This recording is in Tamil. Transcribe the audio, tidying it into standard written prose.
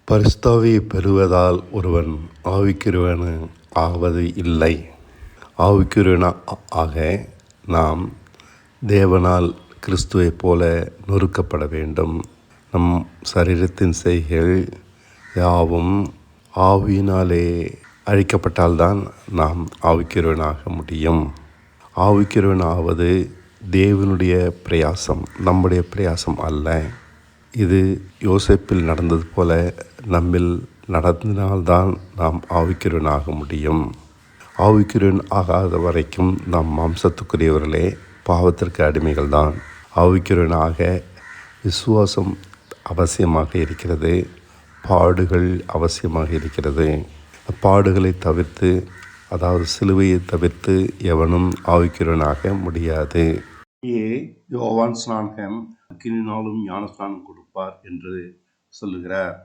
பரிசுத்தாவியை பெறுவதால் ஒருவன் ஆவிக்குரியவன் ஆவது இல்லை. ஆவிக்குரியவன் ஆக நாம் தேவனால் கிறிஸ்துவைப் போல நொறுக்கப்பட வேண்டும். நம் சரீரத்தின் செய்கைகள் யாவும் ஆவியினாலே அழிக்கப்பட்டால்தான் நாம் ஆவிக்குரியவனாக முடியும். ஆவிக்குரியவன் ஆவது தேவனுடைய பிரயாசம், நம்முடைய பிரயாசம் அல்ல. இது யோசேப்பில் நடந்தது போல நம்மில் நடந்தினால்தான் நாம் ஆவிக்குரியவனாக முடியும். ஆவிக்குரியவன் ஆகாத வரைக்கும் நாம் மாம்சத்துக்குரியவர்களே, பாவத்திற்கு அடிமைகள் தான். ஆவிக்குரியவனாக விசுவாசம் அவசியமாக இருக்கிறது, பாடுகள் அவசியமாக இருக்கிறது. பாடுகளை தவிர்த்து, அதாவது சிலுவையை தவிர்த்து எவனும் ஆவிக்குரியவனாக முடியாது. யோவான் ஸ்நானகன் அக்கினியினாலும் ஞானஸ்நானம் கொடுப்பார் என்று சொல்லுகிறார்.